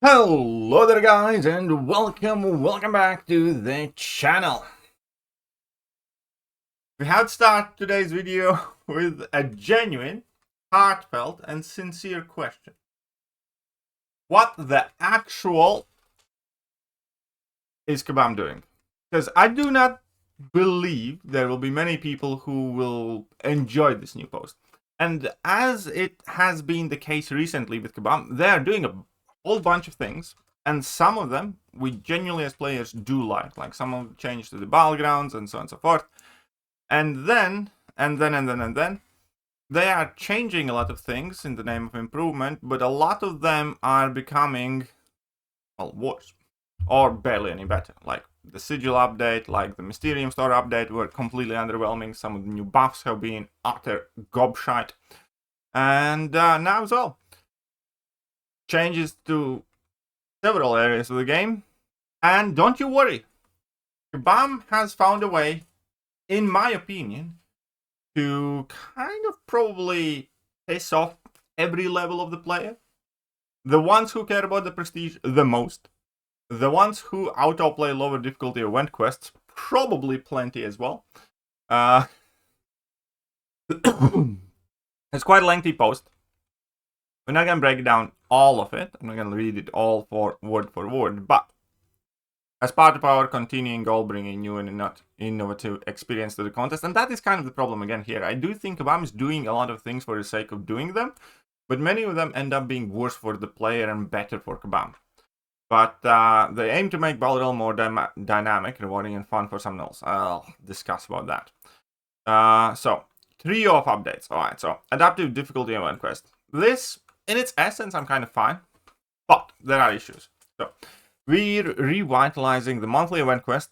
Hello there guys, and welcome back to the channel. We have to start today's video with a genuine, heartfelt and sincere question. What the actual is Kabam doing? Because I do not believe there will be many people who will enjoy this new post. And as it has been the case recently with Kabam, they are doing a whole bunch of things, and some of them we genuinely as players do like some of the change to the battlegrounds and so on and so forth. And then they are changing a lot of things in the name of improvement, but a lot of them are becoming, well, worse or barely any better. Like the Sigil update, like the Mysterium Store update were completely underwhelming. Some of the new buffs have been utter gobshite. And now as well, changes to several areas of the game. And don't you worry, Kabam has found a way, in my opinion, to kind of probably piss off every level of the player. The ones who care about the prestige the most. The ones who autoplay lower difficulty event quests, probably plenty as well. It's quite a lengthy post. We're not going to break down all of it. I'm not going to read it all for word, but as part of our continuing goal, bringing new and not innovative experience to the contest, and that is kind of the problem again here. I do think Kabam is doing a lot of things for the sake of doing them, but many of them end up being worse for the player and better for Kabam. But they aim to make Battle Realm more dynamic, rewarding and fun for someone else. I'll discuss about that. So, trio of updates. Alright, so adaptive difficulty event quest. This, in its essence, I'm kind of fine, but there are issues. So, we're revitalizing the monthly event quest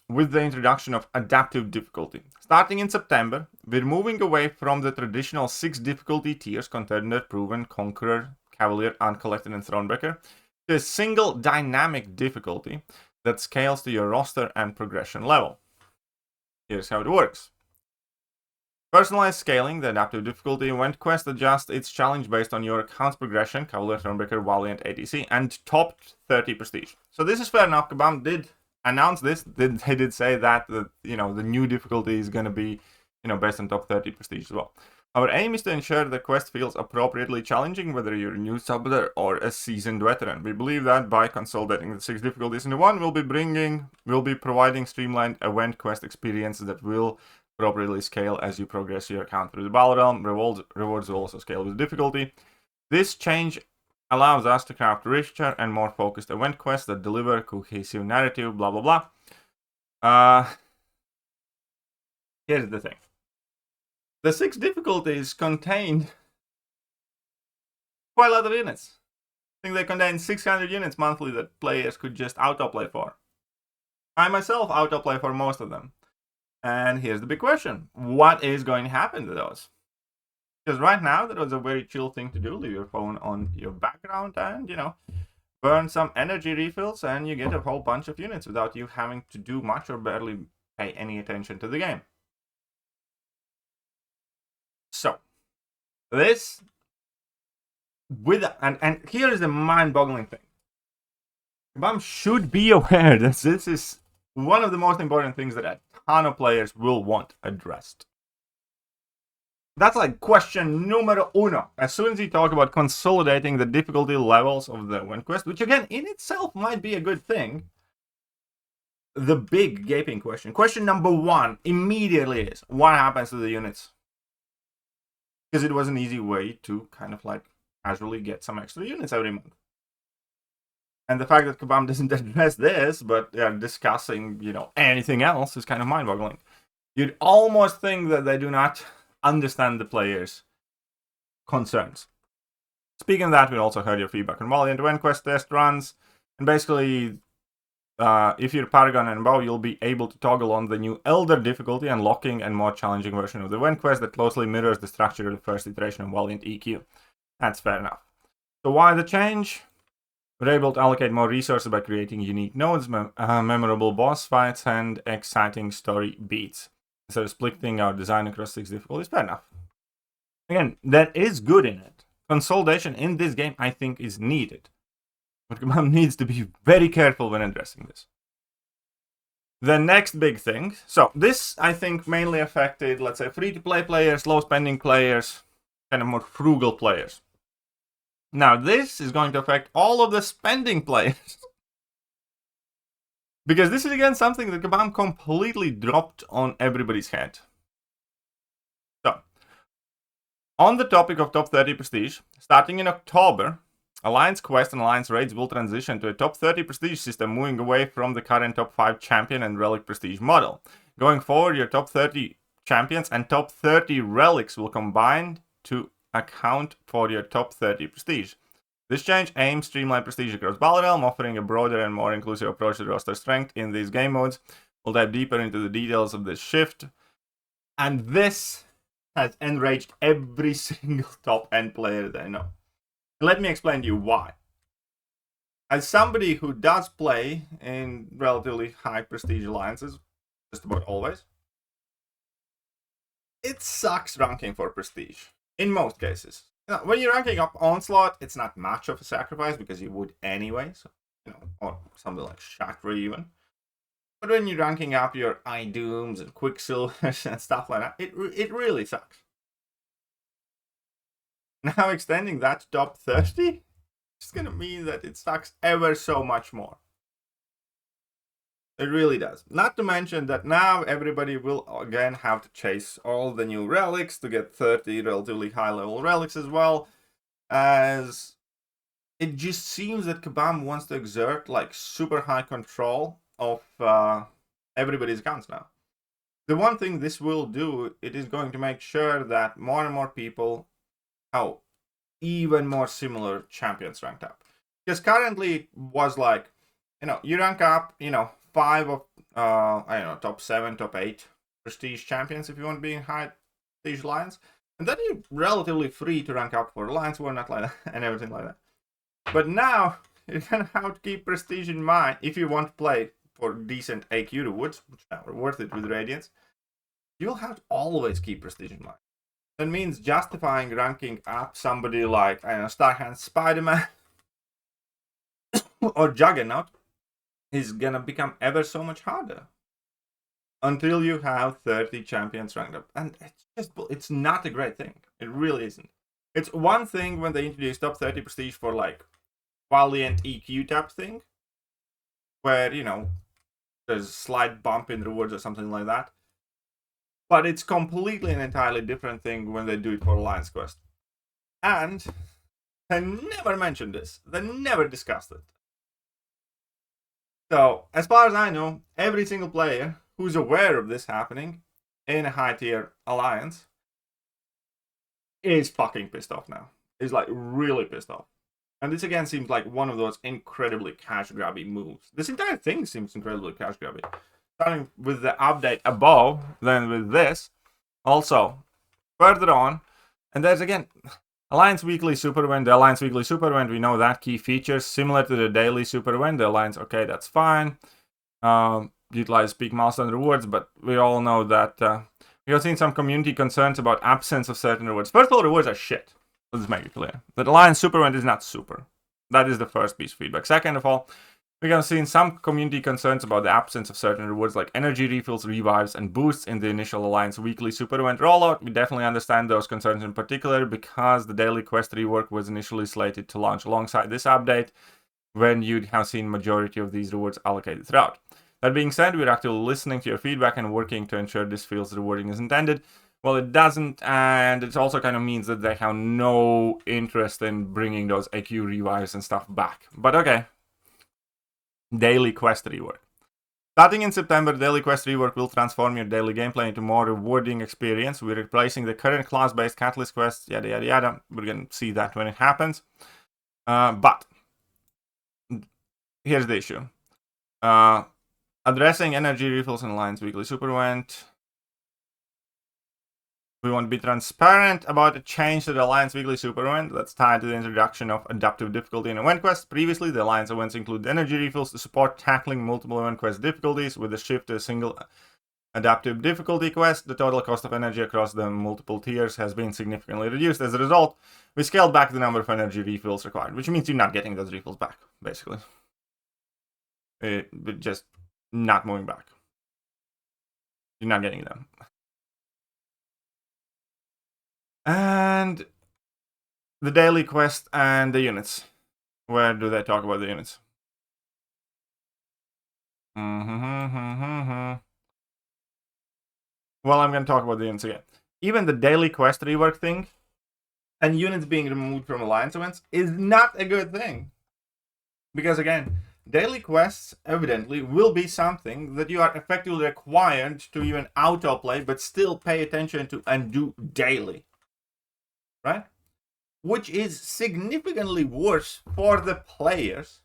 with the introduction of adaptive difficulty. Starting in September, we're moving away from the traditional 6 difficulty tiers: Contender, Proven, Conqueror, Cavalier, Uncollected, and Thronebreaker, to a single dynamic difficulty that scales to your roster and progression level. Here's how it works. Personalized scaling, the adaptive difficulty event quest adjusts its challenge based on your account's progression, Cavalier, Thronebreaker, Valiant, ATC, and top 30 prestige. So this is fair enough. Kabam did announce this. They did say that the new difficulty is going to be based on top 30 prestige as well. Our aim is to ensure the quest feels appropriately challenging, whether you're a new subler or a seasoned veteran. We believe that by consolidating the 6 difficulties into one, we'll be providing streamlined event quest experience that will appropriately scale as you progress your account through the Battle Realm. Rewards will also scale with difficulty. This change allows us to craft richer and more focused event quests that deliver cohesive narrative, blah blah blah. Here's the thing. The 6 difficulties contained quite a lot of units. I think they contain 600 units monthly that players could just autoplay for. I myself autoplay for most of them. And here's the big question. What is going to happen to those? Because right now, that was a very chill thing to do. Leave your phone on your background and, burn some energy refills, and you get a whole bunch of units without you having to do much or barely pay any attention to the game. So, this, and here is the mind-boggling thing. Kabam should be aware that this is one of the most important things that a ton of players will want addressed. That's like question numero uno. As soon as you talk about consolidating the difficulty levels of the event quest, which again in itself might be a good thing, the big gaping question number 1 immediately is, what happens to the units? Because it was an easy way to kind of like casually get some extra units every month. And the fact that Kabam doesn't address this, but they're discussing, anything else is kind of mind-boggling. You'd almost think that they do not understand the players' concerns. Speaking of that, we also heard your feedback on Valiant event quest test runs. And basically, if you're Paragon and above, you'll be able to toggle on the new Elder difficulty, unlocking a more challenging version of the event quest that closely mirrors the structure of the first iteration of Valiant EQ. That's fair enough. So why the change? We're able to allocate more resources by creating unique nodes, memorable boss fights, and exciting story beats. Instead of splitting our design across 6 difficulties, fair enough. Again, that is good in it. Consolidation in this game, I think, is needed. But Kabam needs to be very careful when addressing this. The next big thing, so this I think mainly affected, let's say, free-to-play players, low-spending players, kind of more frugal players. Now this is going to affect all of the spending players. Because this is again something that Kabam completely dropped on everybody's head. So, on the topic of top 30 prestige, starting in October, Alliance Quest and Alliance Raids will transition to a top 30 prestige system, moving away from the current top 5 champion and relic prestige model. Going forward, your top 30 champions and top 30 relics will combine to account for your top 30 prestige. This change aims to streamline prestige across Battle Realm, offering a broader and more inclusive approach to roster strength in these game modes. We'll dive deeper into the details of this shift. And this has enraged every single top-end player that I know. Let me explain to you why. As somebody who does play in relatively high prestige alliances, just about always, it sucks ranking for prestige, in most cases. Now, when you're ranking up Onslaught, it's not much of a sacrifice because you would anyway, so, or something like Chakra even. But when you're ranking up your iDooms and Quicksilvers and stuff like that, it really sucks. Now extending that to top 30 is going to mean that it sucks ever so much more. It really does. Not to mention that now everybody will again have to chase all the new relics to get 30 relatively high level relics as well, as it just seems that Kabam wants to exert like super high control of everybody's guns now. The one thing this will do, it is going to make sure that more and more people have even more similar champions ranked up. Because currently it was like, you rank up, 5 of, top 7, top 8 prestige champions if you want to be in high prestige alliance. And then you're relatively free to rank up for alliance war, not like that, and everything like that. But now, you're going to have to keep prestige in mind if you want to play for decent AQ rewards, which are worth it with Radiance. You'll have to always keep prestige in mind. That means justifying ranking up somebody like, Starhand Spider-Man or Juggernaut is gonna become ever so much harder until you have 30 champions ranked up. And it's not a great thing. It really isn't. It's one thing when they introduce top 30 prestige for like Valiant EQ type thing, where, there's a slight bump in rewards or something like that. But it's completely an entirely different thing when they do it for Alliance Quest. And they never mentioned this. They never discussed it. So, as far as I know, every single player who's aware of this happening in a high tier alliance is fucking pissed off now. Is like really pissed off. And this again seems like one of those incredibly cash grabby moves. This entire thing seems incredibly cash grabby. Starting with the update above, then with this. Also, further on, and there's again, Alliance Weekly Super Event. The Alliance Weekly Super Event, we know that key features, similar to the Daily Super Event. The Alliance, okay, that's fine. Utilize peak milestone rewards, but we all know that we have seen some community concerns about absence of certain rewards. First of all, rewards are shit. Let's make it clear. The Alliance Super Event is not super. That is the first piece of feedback. Second of all, we have seen some community concerns about the absence of certain rewards like energy refills, revives, and boosts in the initial Alliance Weekly Super Event rollout. We definitely understand those concerns in particular because the daily quest rework was initially slated to launch alongside this update when you'd have seen majority of these rewards allocated throughout. That being said, we're actively listening to your feedback and working to ensure this feels rewarding as intended. Well, it doesn't, and it also kind of means that they have no interest in bringing those AQ revives and stuff back. But okay. Daily quest rework. Starting in September, daily quest rework will transform your daily gameplay into a more rewarding experience. We're replacing the current class-based catalyst quests, yada yada yada. We're going to see that when it happens. But here's the issue. Addressing energy refills in Alliance Weekly Super Event. We want to be transparent about a change to the Alliance Weekly Super Event that's tied to the introduction of adaptive difficulty in event quests. Previously, the Alliance events include energy refills to support tackling multiple event quest difficulties. With the shift to a single Adaptive difficulty quest, the total cost of energy across the multiple tiers has been significantly reduced. As a result, we scaled back the number of energy refills required, which means you're not getting those refills back, basically. Just not moving back. You're not getting them. And the daily quest and the units. Where do they talk about the units? Well, I'm going to talk about the units again. Even the daily quest rework thing and units being removed from alliance events is not a good thing. Because again, daily quests evidently will be something that you are effectively required to even autoplay, but still pay attention to and do daily. Right? Which is significantly worse for the players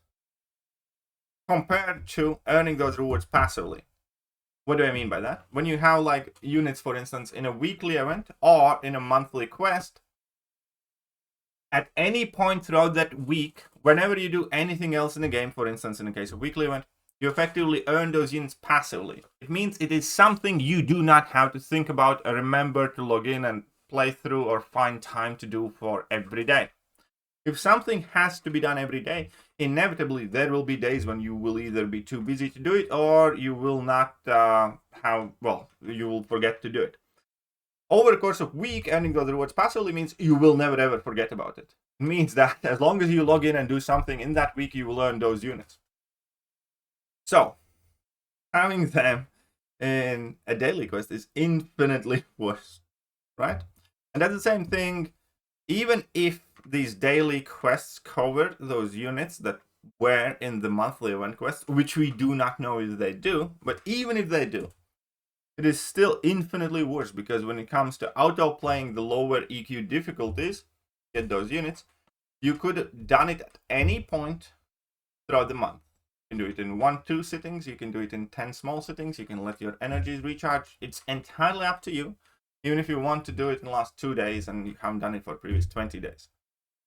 compared to earning those rewards passively. What do I mean by that? When you have like units, for instance, in a weekly event or in a monthly quest, at any point throughout that week, whenever you do anything else in the game, for instance, in the case of weekly event, you effectively earn those units passively. It means it is something you do not have to think about or remember to log in and play through or find time to do for every day. If something has to be done every day, inevitably there will be days when you will either be too busy to do it or you will not you will forget to do it. Over the course of a week, earning those rewards passively means you will never ever forget about it. It means that as long as you log in and do something in that week, you will earn those units. So, having them in a daily quest is infinitely worse, right? And that's the same thing, even if these daily quests cover those units that were in the monthly event quest, which we do not know if they do, but even if they do, it is still infinitely worse, because when it comes to auto-playing the lower EQ difficulties, get those units, you could have done it at any point throughout the month. You can do it in 1-2 sittings, you can do it in 10 small sittings, you can let your energies recharge. It's entirely up to you, even if you want to do it in the last 2 days and you haven't done it for the previous 20 days.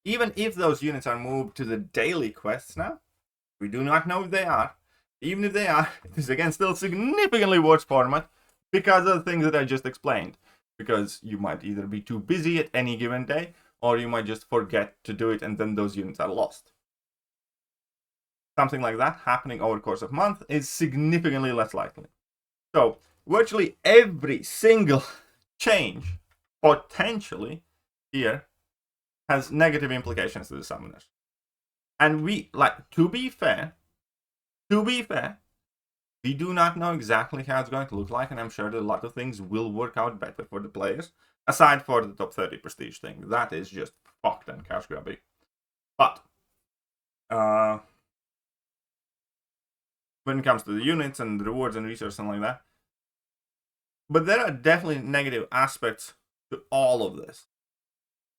Even if those units are moved to the daily quests now, we do not know if they are. Even if they are, it is again still significantly worse format because of the things that I just explained. Because you might either be too busy at any given day, or you might just forget to do it and then those units are lost. Something like that happening over the course of a month is significantly less likely. So virtually every single change potentially here has negative implications to the summoners. And we, like, to be fair, we do not know exactly how it's going to look like, and I'm sure that a lot of things will work out better for the players, aside for the top 30 prestige thing. That is just fucked and cash grabby. But when it comes to the units and the rewards and research and like that, but there are definitely negative aspects to all of this,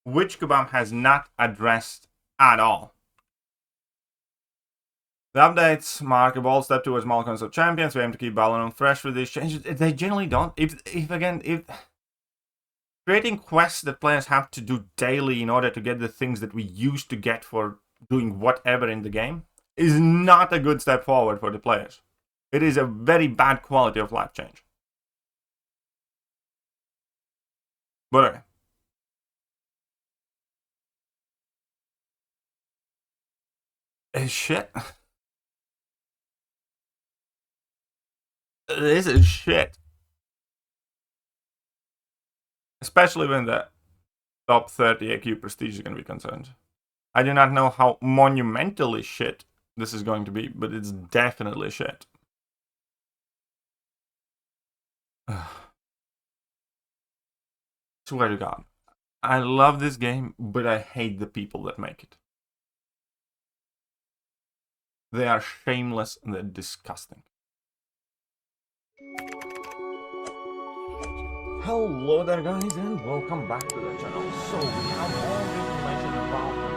which Kabam has not addressed at all. The updates mark a bold step towards Malcolms of Champions. We aim to keep Balloon fresh with these changes. They generally don't. If creating quests that players have to do daily in order to get the things that we used to get for doing whatever in the game is not a good step forward for the players. It is a very bad quality of life change. But okay. It's shit. This is shit. Especially when the top 30 AQ prestige is going to be concerned. I do not know how monumentally shit this is going to be, but it's definitely shit. Swear to God. I love this game, but I hate the people that make it. They are shameless and they're disgusting. Hello there guys, and welcome back to the channel. So we have all the information about the